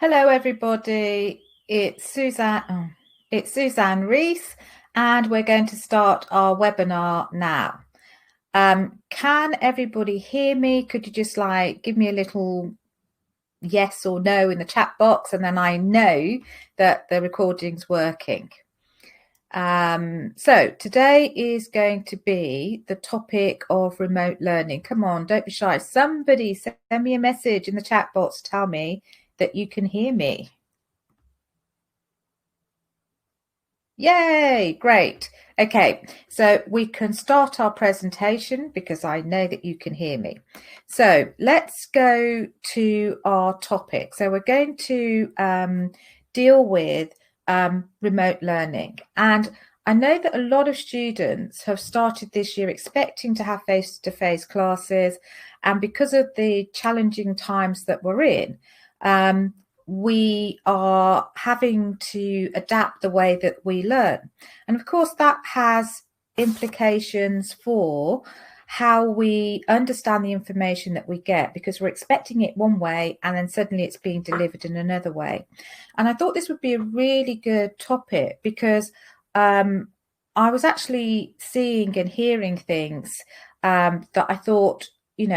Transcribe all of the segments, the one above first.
Hello, everybody. It's Suzanne. It's Suzanne Reese, and we're going to start our webinar now. Can everybody hear me? Could you just give me a little yes or no in the chat box, and then I know that the recording's working. So today is going to be the topic of remote learning. Come on, don't be shy. Somebody send me a message in the chat box to tell me that you can hear me. Yay, great. Okay, so we can start our presentation because I know that you can hear me. So let's go to our topic. So we're going to deal with remote learning. And I know that a lot of students have started this year expecting to have face-to-face classes. And because of the challenging times that we're in, we are having to adapt the way that we learn. And of course, that has implications for how we understand the information that we get, because we're expecting it one way and then suddenly it's being delivered in another way. And I thought this would be a really good topic because I was actually seeing and hearing things that I thought,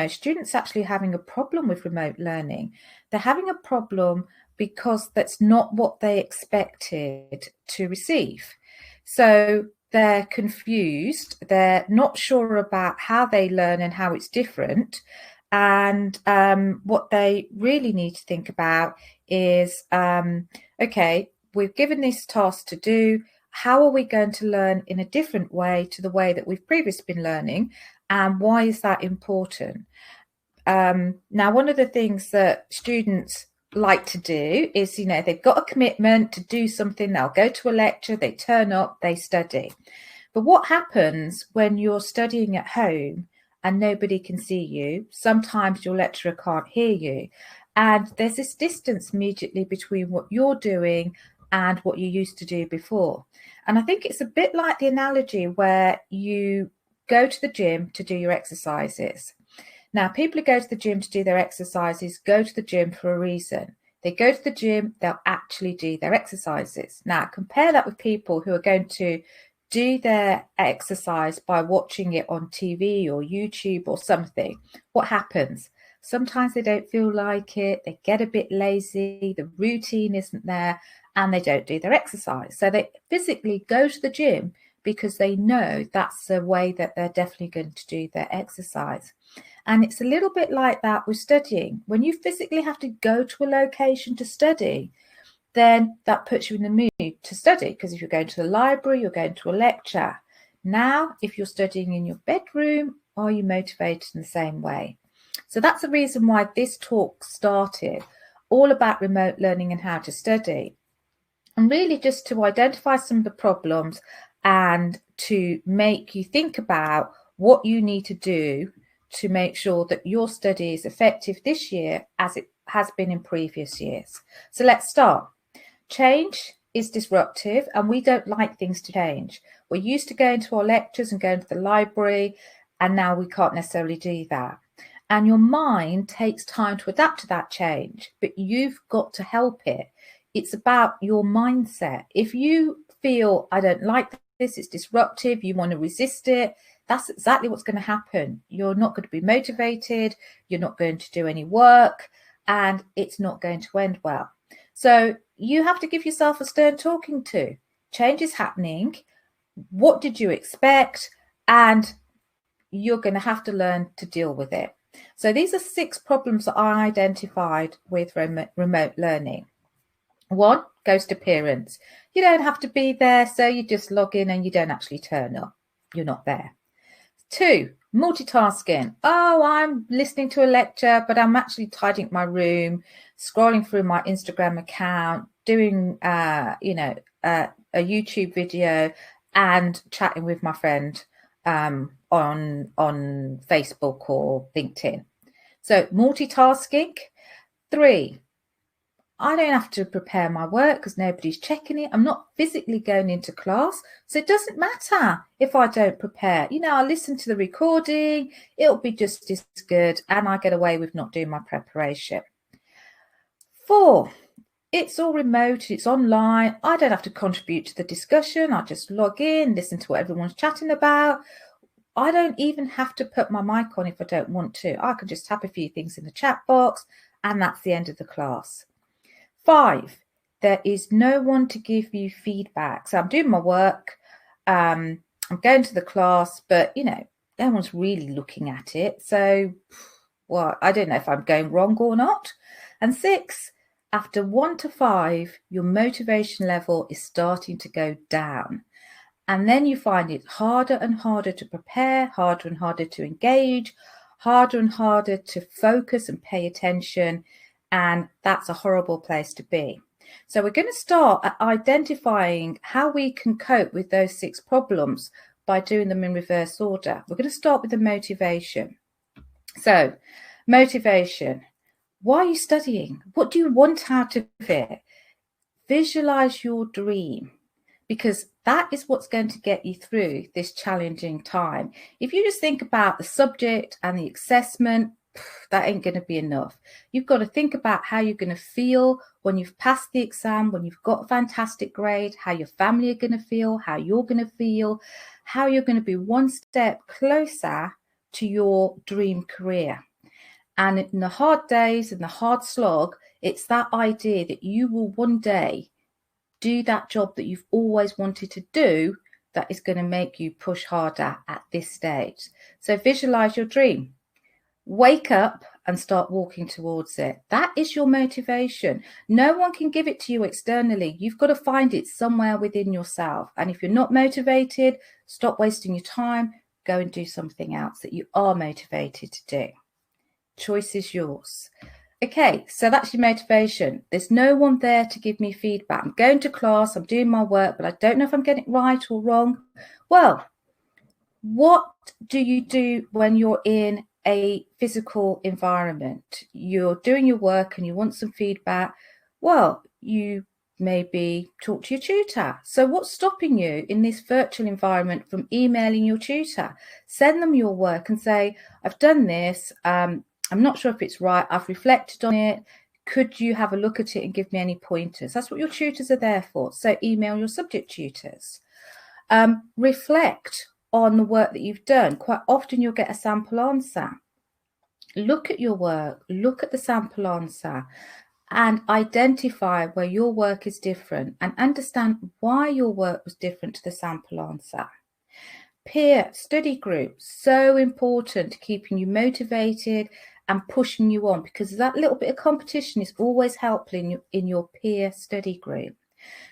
students actually having a problem with remote learning. They're having a problem because that's not what they expected to receive. So they're confused. They're not sure about how they learn and how it's different. And what they really need to think about is, okay, we've given this task to do. How are we going to learn in a different way to the way that we've previously been learning? And why is that important? Now, one of the things that students like to do is, they've got a commitment to do something. They'll go to a lecture, they turn up, they study. But what happens when you're studying at home and nobody can see you? Sometimes your lecturer can't hear you. And there's this distance immediately between what you're doing and what you used to do before. And I think it's a bit like the analogy where you go to the gym to do your exercises. Now, people who go to the gym to do their exercises go to the gym for a reason. They go to the gym, they'll actually do their exercises. Now, compare that with people who are going to do their exercise by watching it on TV or YouTube or something. What happens? Sometimes they don't feel like it, they get a bit lazy, the routine isn't there, and they don't do their exercise. So they physically go to the gym because they know that's the way that they're definitely going to do their exercise. And it's a little bit like that with studying. When you physically have to go to a location to study, then that puts you in the mood to study, because if you're going to the library, you're going to a lecture. Now, if you're studying in your bedroom, are you motivated in the same way? So that's the reason why this talk started, all about remote learning and how to study. And really just to identify some of the problems and to make you think about what you need to do to make sure that your study is effective this year as it has been in previous years. So let's start. Change is disruptive and we don't like things to change. We're used to going to our lectures and going to the library, and now we can't necessarily do that. And your mind takes time to adapt to that change, but you've got to help it. It's about your mindset. If you feel, I don't like this, it's disruptive, you want to resist it, that's exactly what's going to happen. You're not going to be motivated, you're not going to do any work, and it's not going to end well. So you have to give yourself a stern talking to. Change is happening. What did you expect? And you're going to have to learn to deal with it. So these are 6 problems that I identified with remote learning. 1, ghost appearance. You don't have to be there, so you just log in and you don't actually turn up. You're not there. 2, multitasking. Oh, I'm listening to a lecture, but I'm actually tidying my room, scrolling through my Instagram account, doing, a YouTube video and chatting with my friend on Facebook or LinkedIn. So multitasking. 3, I don't have to prepare my work because nobody's checking it. I'm not physically going into class. So it doesn't matter if I don't prepare. I'll listen to the recording. It'll be just as good. And I get away with not doing my preparation. 4, it's all remote, it's online. I don't have to contribute to the discussion. I just log in, listen to what everyone's chatting about. I don't even have to put my mic on if I don't want to. I can just tap a few things in the chat box, and that's the end of the class. 5, there is no one to give you feedback. So I'm doing my work, I'm going to the class, but no one's really looking at it. So, well, I don't know if I'm going wrong or not. And 6, after 1 to 5, your motivation level is starting to go down. And then you find it harder and harder to prepare, harder and harder to engage, harder and harder to focus and pay attention. And that's a horrible place to be. So we're going to start at identifying how we can cope with those 6 problems by doing them in reverse order. We're going to start with the motivation. So, motivation. Why are you studying? What do you want out of it? Visualize your dream, because that is what's going to get you through this challenging time. If you just think about the subject and the assessment, that ain't going to be enough. You've got to think about how you're going to feel when you've passed the exam, when you've got a fantastic grade, how your family are going to feel, how you're going to feel, how you're going to be one step closer to your dream career. And in the hard days and the hard slog, it's that idea that you will one day do that job that you've always wanted to do that is going to make you push harder at this stage. So visualize your dream. Wake up and start walking towards it. That is your motivation. No one can give it to you externally. You've got to find it somewhere within yourself. And if you're not motivated, stop wasting your time. Go and do something else that you are motivated to do. Choice is yours. Okay, so that's your motivation. There's no one there to give me feedback. I'm going to class, I'm doing my work, but I don't know if I'm getting it right or wrong. Well, what do you do when you're in a physical environment? You're doing your work and you want some feedback. Well, you maybe talk to your tutor. So what's stopping you in this virtual environment from emailing your tutor? Send them your work and say, I've done this. I'm not sure if it's right. I've reflected on it. Could you have a look at it and give me any pointers? That's what your tutors are there for. So email your subject tutors. Reflect on the work that you've done. Quite often you'll get a sample answer. Look at your work, look at the sample answer and identify where your work is different and understand why your work was different to the sample answer. Peer study groups, so important to keeping you motivated and pushing you on, because that little bit of competition is always helpful in your peer study group.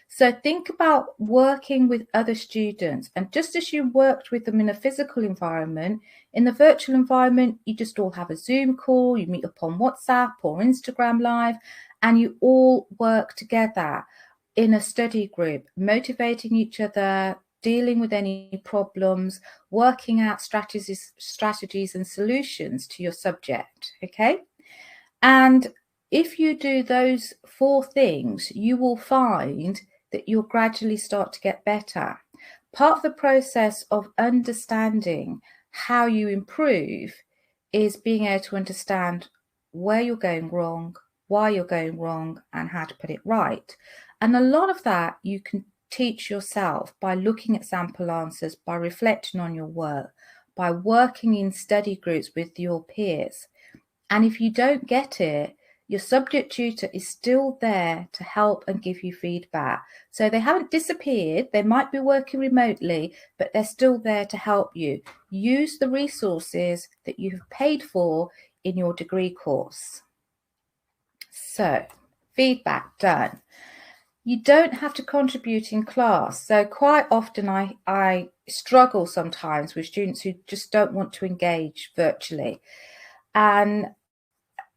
So think about working with other students, and just as you worked with them in a physical environment, in the virtual environment, you just all have a Zoom call, you meet up on WhatsApp or Instagram Live, and you all work together in a study group, motivating each other, dealing with any problems, working out strategies and solutions to your subject, okay? And if you do those 4 things, you will find that you'll gradually start to get better. Part of the process of understanding how you improve is being able to understand where you're going wrong, why you're going wrong, and how to put it right. And a lot of that you can teach yourself by looking at sample answers, by reflecting on your work, by working in study groups with your peers. And if you don't get it, your subject tutor is still there to help and give you feedback. So they haven't disappeared. They might be working remotely, but they're still there to help you. Use the resources that you have paid for in your degree course. So, feedback done. You don't have to contribute in class. So quite often I struggle sometimes with students who just don't want to engage virtually. And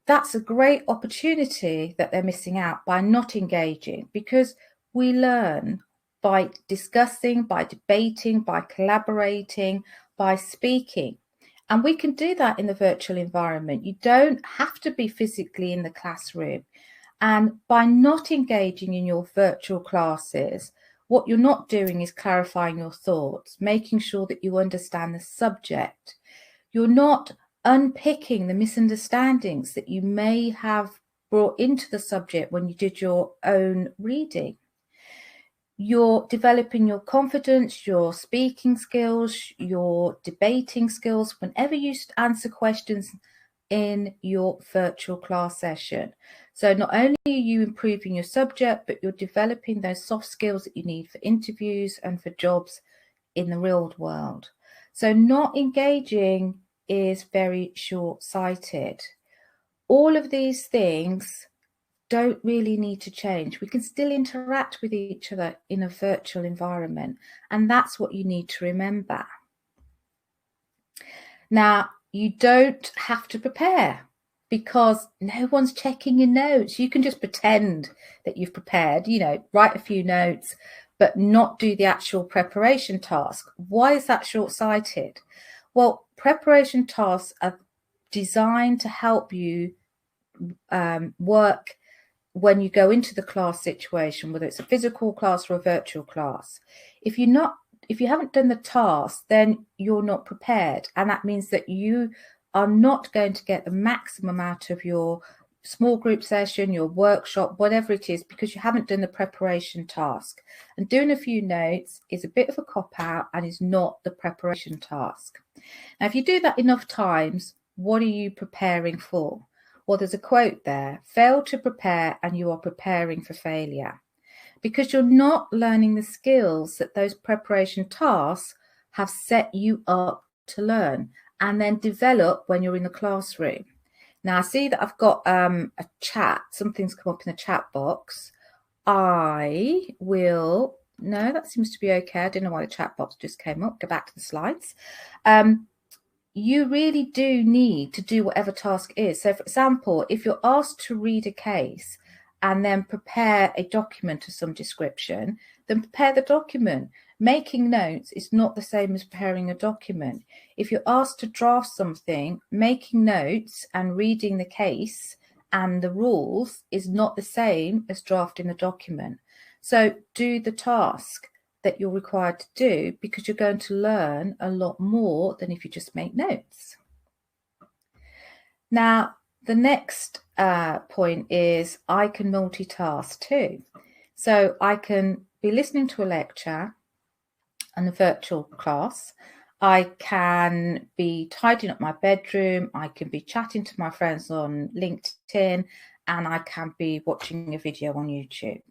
that's a great opportunity that they're missing out by not engaging, because we learn by discussing, by debating, by collaborating, by speaking. And we can do that in the virtual environment. You don't have to be physically in the classroom. And by not engaging in your virtual classes, what you're not doing is clarifying your thoughts, making sure that you understand the subject. You're not unpicking the misunderstandings that you may have brought into the subject when you did your own reading. You're developing your confidence, your speaking skills, your debating skills whenever you answer questions in your virtual class session. So not only are you improving your subject, but you're developing those soft skills that you need for interviews and for jobs in the real world. So not engaging is very short-sighted. All of these things don't really need to change. We can still interact with each other in a virtual environment, and that's what you need to remember. Now, you don't have to prepare because no one's checking your notes. You can just pretend that you've prepared, write a few notes, but not do the actual preparation task. Why is that short-sighted? Well, preparation tasks are designed to help you work when you go into the class situation, whether it's a physical class or a virtual class. If you haven't done the task, then you're not prepared. And that means that you are not going to get the maximum out of your small group session, your workshop, whatever it is, because you haven't done the preparation task. And doing a few notes is a bit of a cop-out and is not the preparation task. Now, if you do that enough times, what are you preparing for? Well, there's a quote there: fail to prepare and you are preparing for failure, because you're not learning the skills that those preparation tasks have set you up to learn and then develop when you're in the classroom. Now, I see that I've got a chat. Something's come up in the chat box. No, that seems to be okay. I don't know why the chat box just came up. Go back to the slides. You really do need to do whatever task is. So, for example, if you're asked to read a case and then prepare a document of some description, then prepare the document. Making notes is not the same as preparing a document. If you're asked to draft something, making notes and reading the case and the rules is not the same as drafting the document. So do the task that you're required to do, because you're going to learn a lot more than if you just make notes. Now, the next point is I can multitask too. So I can be listening to a lecture and a virtual class. I can be tidying up my bedroom. I can be chatting to my friends on LinkedIn, and I can be watching a video on YouTube.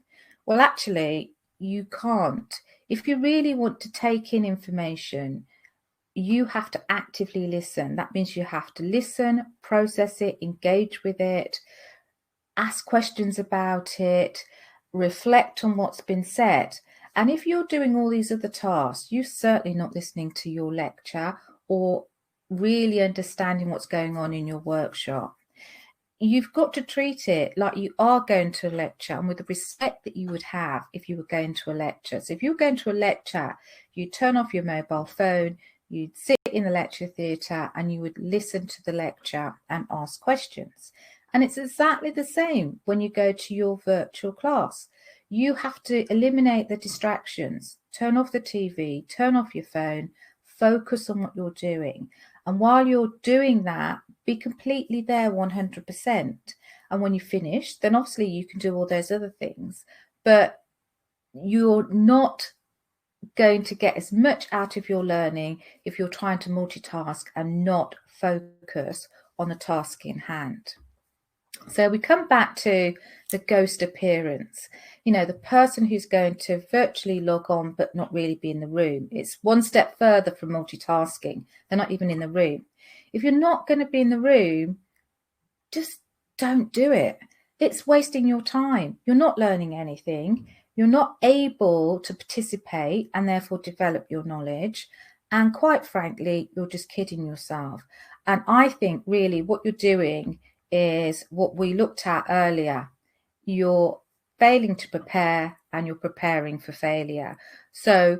Well, actually, you can't. If you really want to take in information, you have to actively listen. That means you have to listen, process it, engage with it, ask questions about it, reflect on what's been said. And if you're doing all these other tasks, you're certainly not listening to your lecture or really understanding what's going on in your workshop. You've got to treat it like you are going to a lecture, and with the respect that you would have if you were going to a lecture. So if you're going to a lecture, you turn off your mobile phone, you'd sit in the lecture theatre and you would listen to the lecture and ask questions. And it's exactly the same when you go to your virtual class. You have to eliminate the distractions, turn off the TV, turn off your phone, focus on what you're doing. And while you're doing that, be completely there 100%. And when you finish, then obviously you can do all those other things, but you're not going to get as much out of your learning if you're trying to multitask and not focus on the task in hand. So we come back to the ghost appearance, the person who's going to virtually log on but not really be in the room. It's one step further from multitasking. They're not even in the room. If you're not going to be in the room, just don't do it. It's wasting your time. You're not learning anything. You're not able to participate and therefore develop your knowledge. And quite frankly, you're just kidding yourself. And I think really what you're doing is what we looked at earlier. You're failing to prepare and you're preparing for failure. So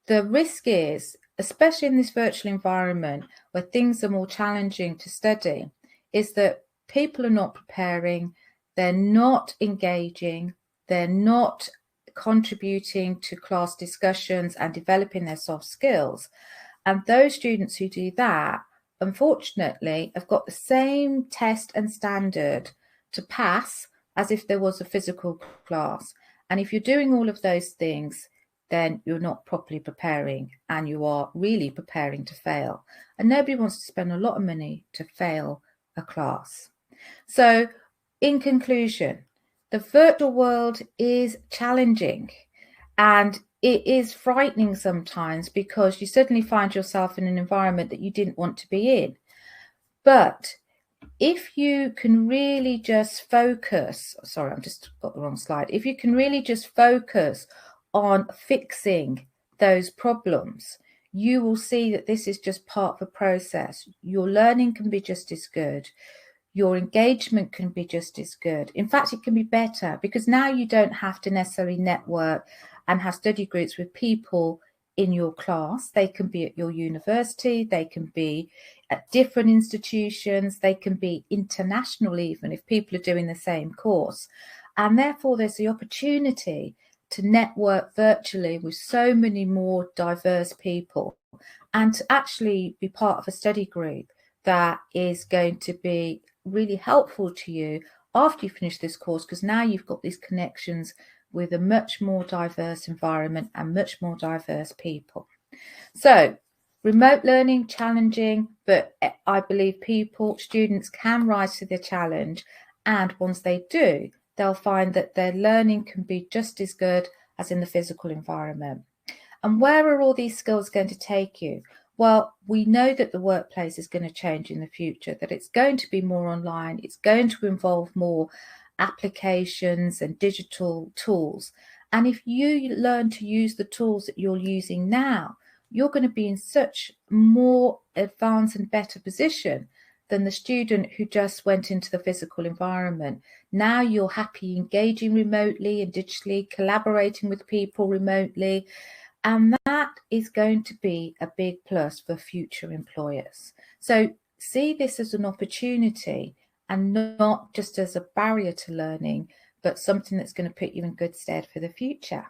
the risk is, especially in this virtual environment where things are more challenging to study, is that people are not preparing, they're not engaging, they're not contributing to class discussions and developing their soft skills. And those students who do that, unfortunately, have got the same test and standard to pass as if there was a physical class. And if you're doing all of those things, then you're not properly preparing, and you are really preparing to fail. And nobody wants to spend a lot of money to fail a class. So in conclusion, the virtual world is challenging, and it is frightening sometimes because you suddenly find yourself in an environment that you didn't want to be in. But if you can really just focus, sorry, I've just got the wrong slide. If you can really just focus on fixing those problems, you will see that this is just part of the process. Your learning can be just as good. Your engagement can be just as good. In fact, it can be better because now you don't have to necessarily network and have study groups with people in your class. They can be at your university, they can be at different institutions, they can be international even if people are doing the same course. And therefore, there's the opportunity to network virtually with so many more diverse people and to actually be part of a study group that is going to be really helpful to you after you finish this course, because now you've got these connections with a much more diverse environment and much more diverse people. So remote learning, challenging, but I believe students can rise to the challenge. And once they do, they'll find that their learning can be just as good as in the physical environment. And where are all these skills going to take you? Well, we know that the workplace is going to change in the future, that it's going to be more online, it's going to involve more applications and digital tools. And if you learn to use the tools that you're using now, you're going to be in such more advanced and better position than the student who just went into the physical environment. Now you're happy engaging remotely and digitally, collaborating with people remotely. And that is going to be a big plus for future employers. So see this as an opportunity and not just as a barrier to learning, but something that's going to put you in good stead for the future.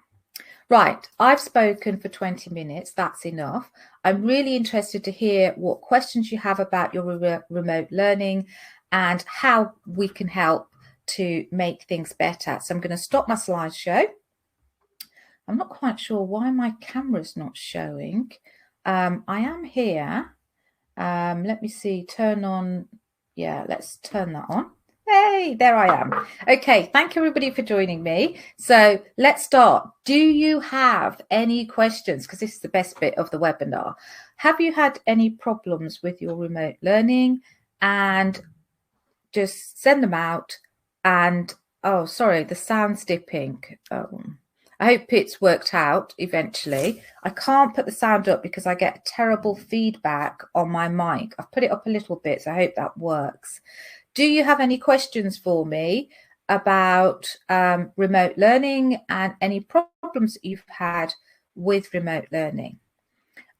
Right, I've spoken for 20 minutes. That's enough. I'm really interested to hear what questions you have about your remote learning and how we can help to make things better. So I'm going to stop my slideshow. I'm not quite sure why my camera's not showing. I am here. Let me see, turn on. Yeah, let's turn that on. Hey, there I am. Okay, thank you everybody for joining me. So let's start. Do you have any questions? Because this is the best bit of the webinar. Have you had any problems with your remote learning? And just send them out. And, oh, sorry, the sound's dipping. I hope it's worked out eventually. I can't put the sound up because I get terrible feedback on my mic. I've put it up a little bit, so I hope that works. Do you have any questions for me about remote learning and any problems that you've had with remote learning?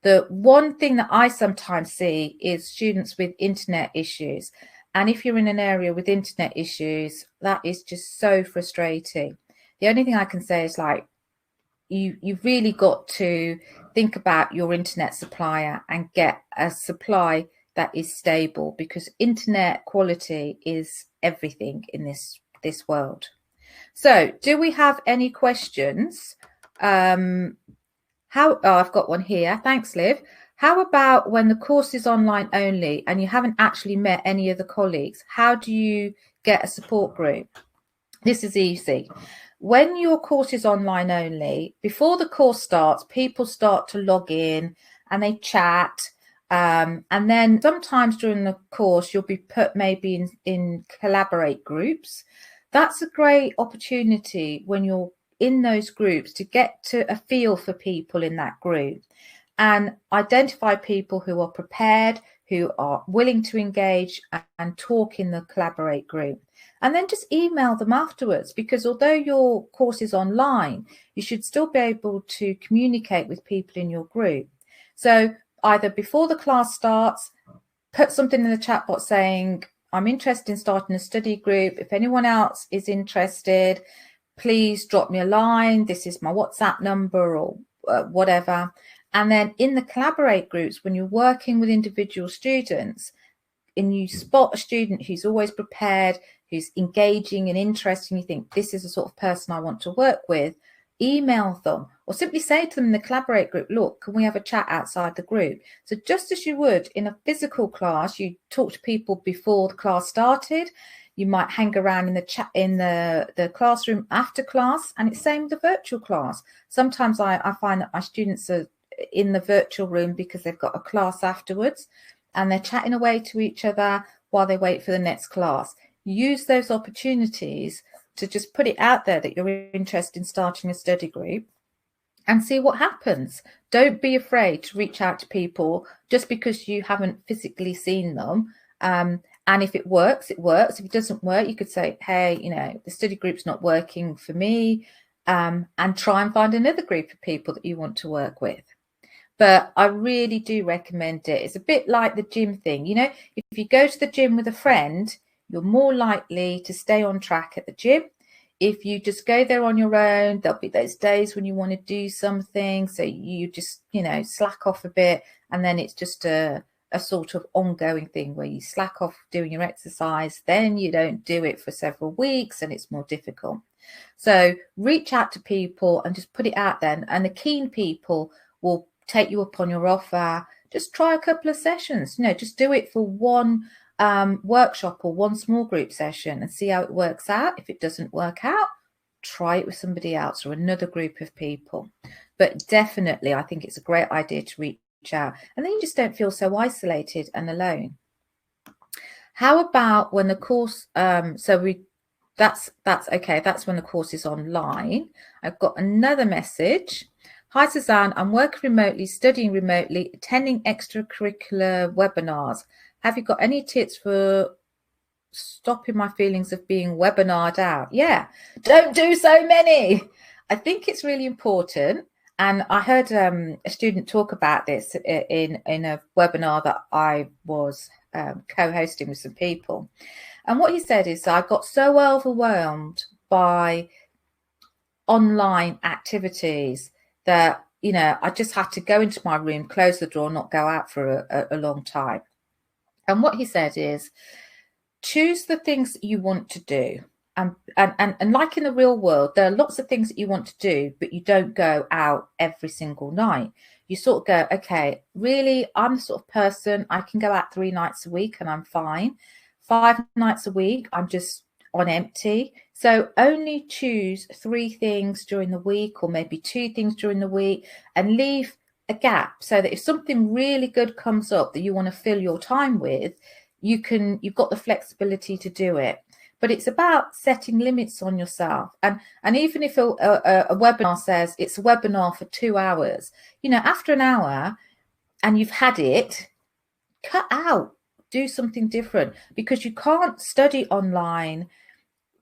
The one thing that I sometimes see is students with internet issues. And if you're in an area with internet issues, that is just so frustrating. The only thing I can say is like, you've really got to think about your internet supplier and get a supply that is stable, because internet quality is everything in this world. So do we have any questions? I've got one here. Thanks, Liv. How about when the course is online only and you haven't actually met any of the colleagues? How do you get a support group? This is easy. When your course is online only, before the course starts, people start to log in and they chat. And then sometimes during the course, you'll be put maybe in collaborate groups. That's a great opportunity when you're in those groups to get to a feel for people in that group and identify people who are prepared, who are willing to engage and talk in the collaborate group. And then just email them afterwards, because although your course is online, you should still be able to communicate with people in your group. So either before the class starts, put something in the chat box saying, I'm interested in starting a study group. If anyone else is interested, please drop me a line. This is my WhatsApp number or whatever. And then in the collaborate groups, when you're working with individual students and you spot a student who's always prepared, who's engaging and interesting, you think this is the sort of person I want to work with, email them or simply say to them in the Collaborate group, look, can we have a chat outside the group? So just as you would in a physical class, you talk to people before the class started, you might hang around in the chat in the classroom after class, and it's same with the virtual class. Sometimes I find that my students are in the virtual room because they've got a class afterwards and they're chatting away to each other while they wait for the next class. Use those opportunities to just put it out there that you're interested in starting a study group and see what happens. Don't be afraid to reach out to people just because you haven't physically seen them. And if it works, it works. If it doesn't work, you could say, hey, you know, the study group's not working for me, and try and find another group of people that you want to work with. But I really do recommend it. It's a bit like the gym thing. You know, if you go to the gym with a friend, you're more likely to stay on track at the gym. If you just go there on your own, there'll be those days when you want to do something. So you just, you know, slack off a bit. And then it's just a sort of ongoing thing where you slack off doing your exercise. Then you don't do it for several weeks and it's more difficult. So reach out to people and just put it out there. And the keen people will take you up on your offer. Just try a couple of sessions, you know, just do it for one workshop or one small group session and see how it works out. If it doesn't work out, try it with somebody else or another group of people. But definitely, I think it's a great idea to reach out, and then you just don't feel so isolated and alone. How about when the course, that's okay, that's when the course is online. I've got another message. Hi, Suzanne, I'm working remotely, studying remotely, attending extracurricular webinars. Have you got any tips for stopping my feelings of being webinared out? Yeah, don't do so many. I think it's really important. And I heard a student talk about this in a webinar that I was co-hosting with some people. And what he said is, I got so overwhelmed by online activities that, you know, I just had to go into my room, close the door, not go out for a long time. And what he said is, choose the things that you want to do. And like in the real world, there are lots of things that you want to do, but you don't go out every single night. You sort of go, okay, really, I'm the sort of person, I can go out 3 nights a week and I'm fine. 5 nights a week, I'm just on empty. So only choose 3 things during the week, or maybe 2 things during the week, and leave a gap so that if something really good comes up that you want to fill your time with, you've got the flexibility to do it. But it's about setting limits on yourself. And even if a webinar says it's a webinar for 2 hours, you know, after an hour and you've had it, cut out, do something different, because you can't study online,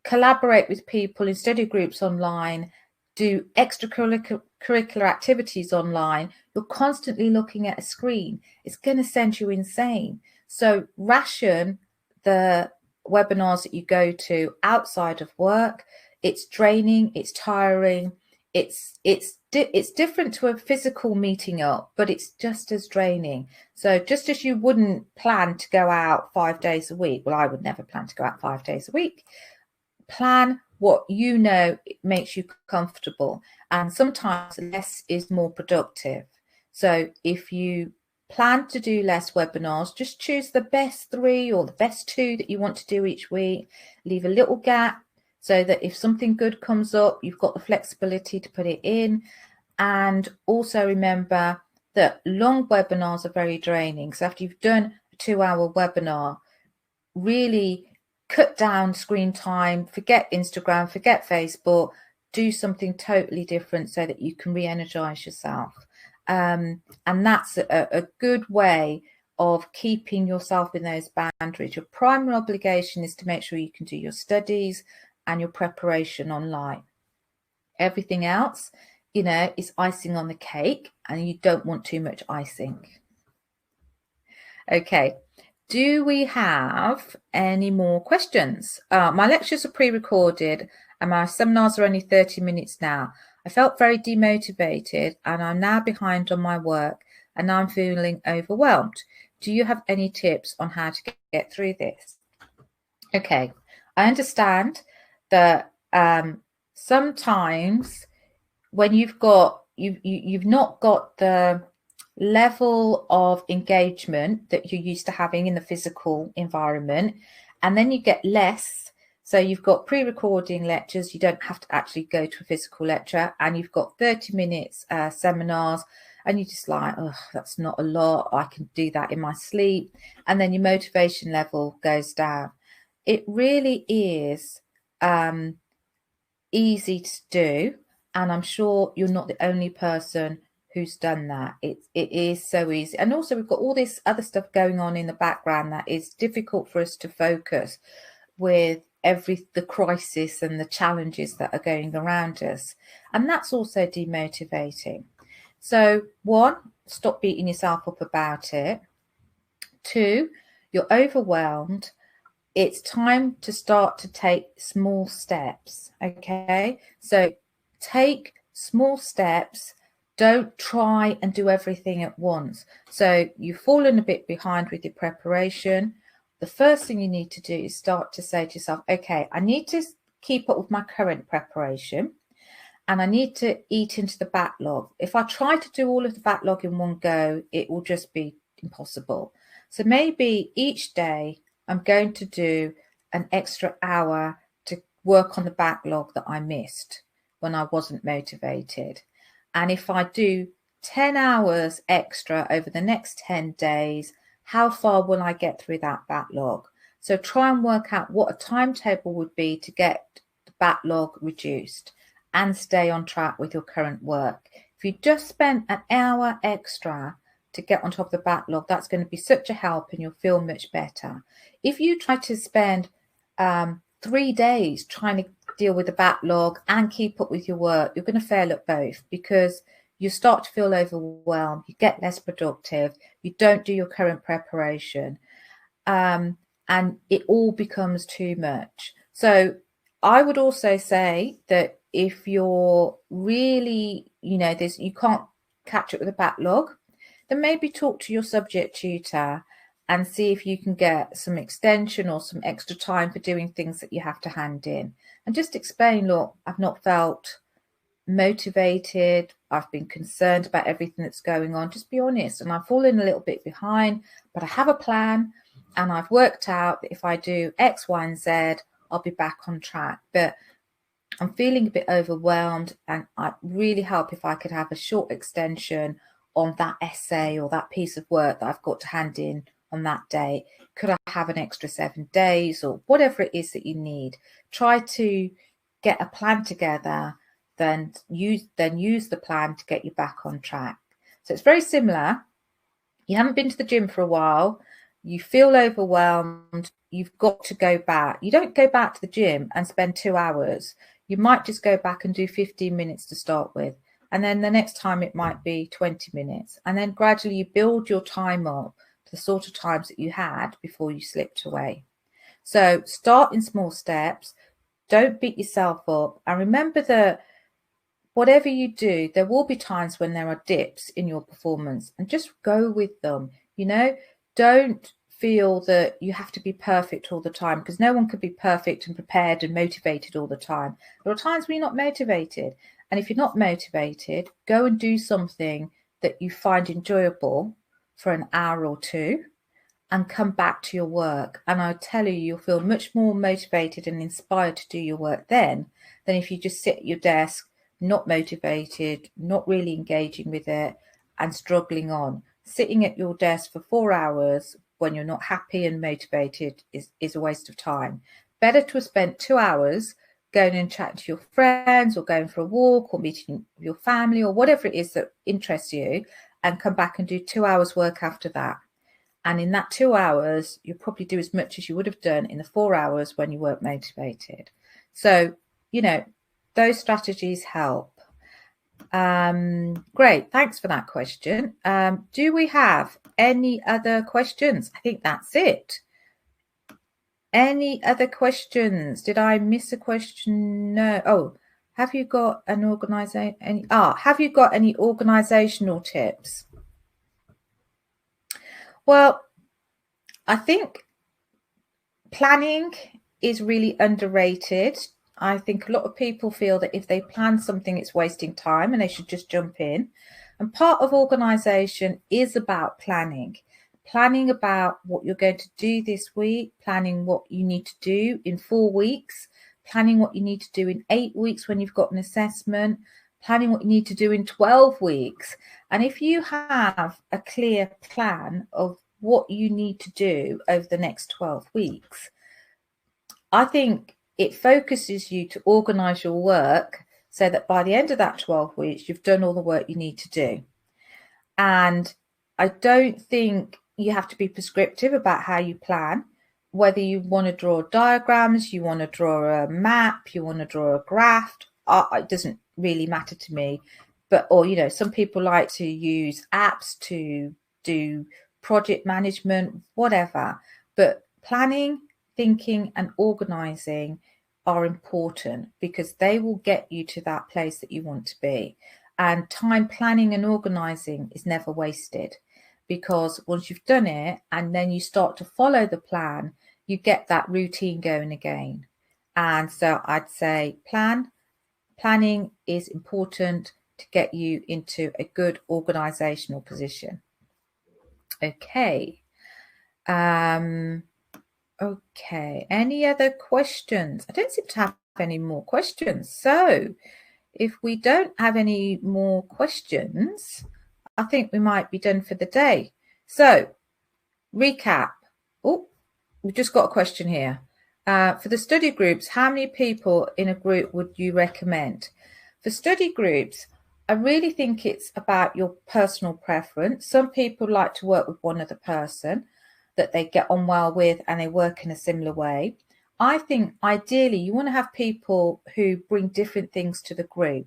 collaborate with people in study groups online, do extracurricular activities online. You're constantly looking at a screen. It's going to send you insane. So ration the webinars that you go to outside of work. It's draining, it's tiring, it's different to a physical meeting up, but it's just as draining. So just as you wouldn't plan to go out 5 days a week, well, I would never plan to go out 5 days a week. Plan what you know makes you comfortable, and sometimes less is more productive. So if you plan to do less webinars, just choose the best 3 or the best 2 that you want to do each week. Leave a little gap so that if something good comes up, you've got the flexibility to put it in. And also remember that long webinars are very draining. So after you've done a 2-hour webinar, really cut down screen time, forget Instagram, forget Facebook, do something totally different so that you can re-energize yourself. And that's a good way of keeping yourself in those boundaries. Your primary obligation is to make sure you can do your studies and your preparation online. Everything else, you know, is icing on the cake, and you don't want too much icing. Okay. Do we have any more questions? My lectures are pre-recorded and my seminars are only 30 minutes now. I felt very demotivated and I'm now behind on my work and now I'm feeling overwhelmed. Do you have any tips on how to get through this? Okay, I understand that sometimes when you've not got the level of engagement that you're used to having in the physical environment, and then you get less. So you've got pre-recording lectures, you don't have to actually go to a physical lecture, and you've got 30 minutes seminars, and you're just like, oh, that's not a lot, I can do that in my sleep. And then your motivation level goes down. It really is easy to do, and I'm sure you're not the only person who's done that. It is so easy. And also we've got all this other stuff going on in the background that is difficult for us to focus with the crisis and the challenges that are going around us, and that's also demotivating. So 1, stop beating yourself up about it. 2, you're overwhelmed. It's time to start to take small steps. Okay, so take small steps. Don't try and do everything at once. So you've fallen a bit behind with your preparation. The first thing you need to do is start to say to yourself, okay, I need to keep up with my current preparation, and I need to eat into the backlog. If I try to do all of the backlog in one go, it will just be impossible. So maybe each day I'm going to do an extra hour to work on the backlog that I missed when I wasn't motivated. And if I do 10 hours extra over the next 10 days, how far will I get through that backlog? So try and work out what a timetable would be to get the backlog reduced and stay on track with your current work. If you just spend an hour extra to get on top of the backlog, that's going to be such a help, and you'll feel much better. If you try to spend 3 days trying to deal with the backlog and keep up with your work, you're going to fail at both, because you start to feel overwhelmed, you get less productive, you don't do your current preparation, and it all becomes too much. So I would also say that if you're really, you can't catch up with a backlog, then maybe talk to your subject tutor and see if you can get some extension or some extra time for doing things that you have to hand in. And just explain, look, I've not felt motivated, I've been concerned about everything that's going on. Just be honest, and I've fallen a little bit behind, but I have a plan, and I've worked out that if I do X, Y, and Z, I'll be back on track. But I'm feeling a bit overwhelmed, and I'd really help if I could have a short extension on that essay or that piece of work that I've got to hand in on that day. Could I have an extra 7 days, or whatever it is that you need? Try to get a plan together, then use the plan to get you back on track. So it's very similar. You haven't been to the gym for a while, you feel overwhelmed, you've got to go back. You don't go back to the gym and spend 2 hours. You might just go back and do 15 minutes to start with. And then the next time it might be 20 minutes. And then gradually you build your time up to the sort of times that you had before you slipped away. So start in small steps. Don't beat yourself up. And remember that whatever you do, there will be times when there are dips in your performance, and just go with them. Don't feel that you have to be perfect all the time, because no one could be perfect and prepared and motivated all the time. There are times when you're not motivated. And if you're not motivated, go and do something that you find enjoyable for an hour or two and come back to your work. And I tell you, you'll feel much more motivated and inspired to do your work then than if you just sit at your desk, not motivated, not really engaging with it, and struggling on. Sitting at your desk for 4 hours when you're not happy and motivated is a waste of time. Better to have spent 2 hours going and chatting to your friends, or going for a walk, or meeting your family, or whatever it is that interests you, and come back and do 2 hours work after that. And in that 2 hours, you'll probably do as much as you would have done in the 4 hours when you weren't motivated. So, those strategies help. Great. Thanks for that question. Do we have any other questions? I think that's it. Any other questions? Did I miss a question? No. Oh, have you got an have you got any organizational tips? Well, I think planning is really underrated. I think a lot of people feel that if they plan something, it's wasting time and they should just jump in. And part of organisation is about planning. Planning about what you're going to do this week, planning what you need to do in 4 weeks, planning what you need to do in 8 weeks when you've got an assessment, planning what you need to do in 12 weeks. And if you have a clear plan of what you need to do over the next 12 weeks, I think it focuses you to organise your work so that by the end of that 12 weeks, you've done all the work you need to do. And I don't think you have to be prescriptive about how you plan, whether you want to draw diagrams, you want to draw a map, you want to draw a graph. It doesn't really matter to me. But, or, you know, some people like to use apps to do project management, whatever. But planning, thinking and organising are important because they will get you to that place that you want to be. And time planning and organising is never wasted, because once you've done it and then you start to follow the plan, you get that routine going again. And so I'd say planning is important to get you into a good organisational position. Okay. Okay, any other questions? I don't seem to have any more questions. So if we don't have any more questions, I think we might be done for the day. So recap. Oh, we've just got a question here. For the study groups, how many people in a group would you recommend? For study groups, I really think it's about your personal preference. Some people like to work with one other person that they get on well with and they work in a similar way. I think ideally you want to have people who bring different things to the group.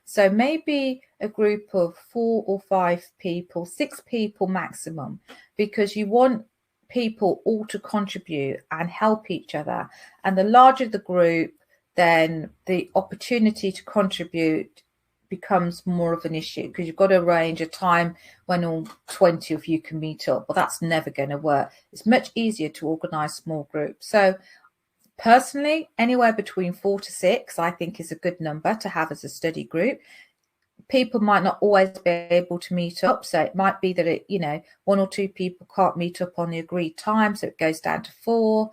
So maybe a group of 4 or 5 people, 6 people maximum, because you want people all to contribute and help each other. And the larger the group, then the opportunity to contribute becomes more of an issue, because you've got to arrange a time when all 20 of you can meet up. Well, that's never going to work. It's much easier to organise small groups. So personally, anywhere between 4 to 6, I think, is a good number to have as a study group. People might not always be able to meet up. So it might be that, 1 or 2 people can't meet up on the agreed time. So it goes down to 4.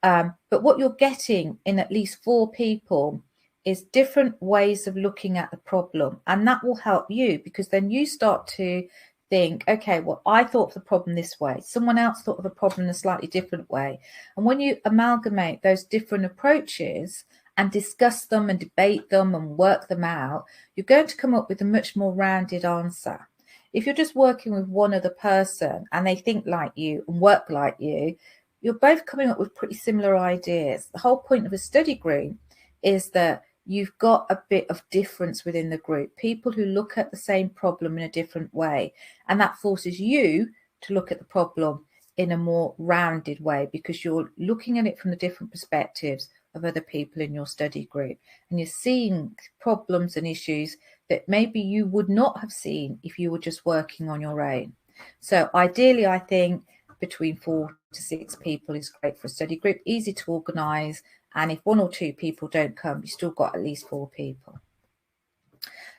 But what you're getting in at least 4 people is different ways of looking at the problem. And that will help you, because then you start to think, okay, well, I thought of the problem this way. Someone else thought of the problem in a slightly different way. And when you amalgamate those different approaches and discuss them and debate them and work them out, you're going to come up with a much more rounded answer. If you're just working with one other person and they think like you and work like you, you're both coming up with pretty similar ideas. The whole point of a study group is that you've got a bit of difference within the group, people who look at the same problem in a different way. And that forces you to look at the problem in a more rounded way, because you're looking at it from the different perspectives of other people in your study group. And you're seeing problems and issues that maybe you would not have seen if you were just working on your own. So ideally, I think between 4 to 6 people is great for a study group, easy to organise. And if 1 or 2 people don't come, you've still got at least 4 people.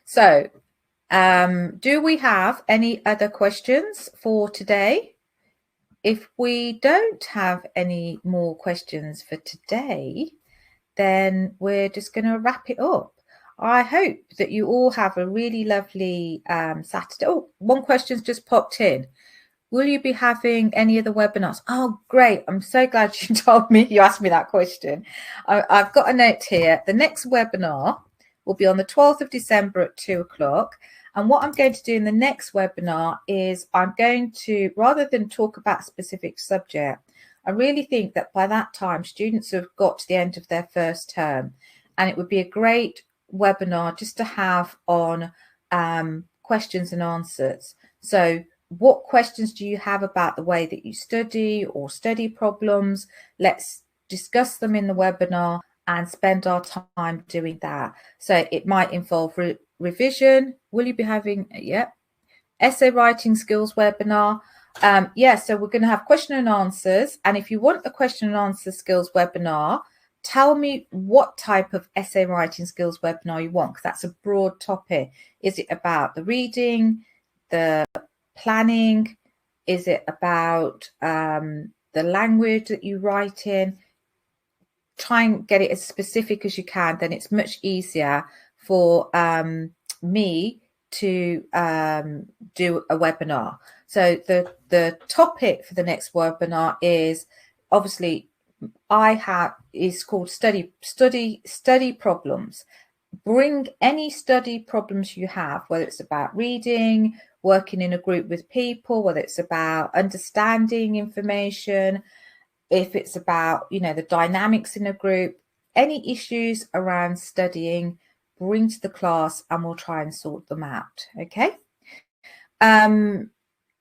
So do we have any other questions for today? If we don't have any more questions for today, then we're just going to wrap it up. I hope that you all have a really lovely Saturday. Oh, one question's just popped in. Will you be having any other webinars? Oh, great. I'm so glad you told me, you asked me that question. I've got a note here. The next webinar will be on the 12th of December at 2 o'clock. And what I'm going to do in the next webinar is I'm going to, rather than talk about a specific subject, I really think that by that time, students have got to the end of their first term. And it would be a great webinar just to have on questions and answers. So what questions do you have about the way that you study or study problems? Let's discuss them in the webinar and spend our time doing that. So it might involve revision. Will you be having, essay writing skills webinar? So we're going to have question and answers. And if you want a question and answer skills webinar, tell me what type of essay writing skills webinar you want, because that's a broad topic. Is it about the reading, the planning? Is it about the language that you write in? Try and get it as specific as you can, then it's much easier for me to do a webinar. So the topic for the next webinar is obviously is called study problems. Bring any study problems you have, whether it's about reading, working in a group with people, whether it's about understanding information, if it's about, the dynamics in a group, any issues around studying, bring to the class and we'll try and sort them out. Okay.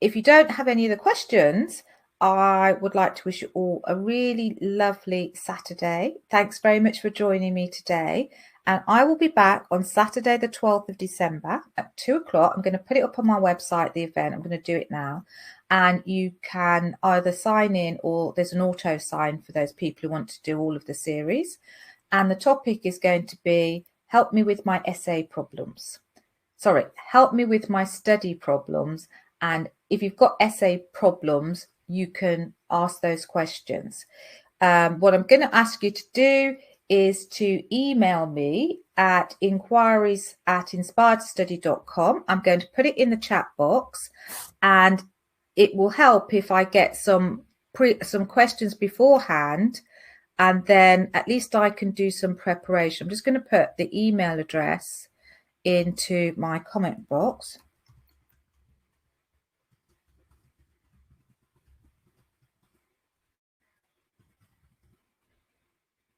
If you don't have any other questions, I would like to wish you all a really lovely Saturday. Thanks very much for joining me today. And I will be back on Saturday, the 12th of December at 2 o'clock. I'm going to put it up on my website, the event. I'm going to do it now. And you can either sign in or there's an auto sign for those people who want to do all of the series. And the topic is going to be help me with my essay problems. Sorry, help me with my study problems. And if you've got essay problems, you can ask those questions. What I'm going to ask you to do is to email me at inquiries@inspiredstudy.com. I'm going to put it in the chat box, and it will help if I get some questions beforehand, and then at least I can do some preparation. I'm just going to put the email address into my comment box.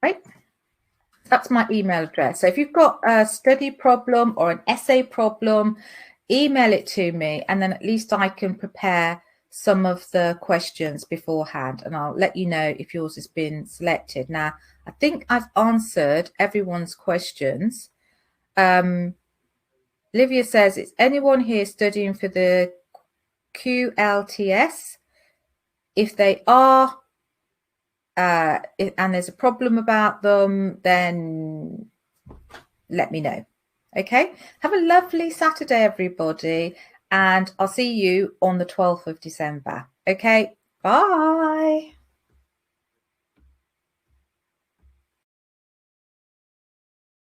Right. That's my email address. So if you've got a study problem or an essay problem, email it to me, and then at least I can prepare some of the questions beforehand, and I'll let you know if yours has been selected. Now, I think I've answered everyone's questions. Olivia says, is anyone here studying for the QLTS? If they are, and there's a problem about them, then let me know. Okay, have a lovely Saturday, everybody, and I'll see you on the 12th of December. Okay, bye.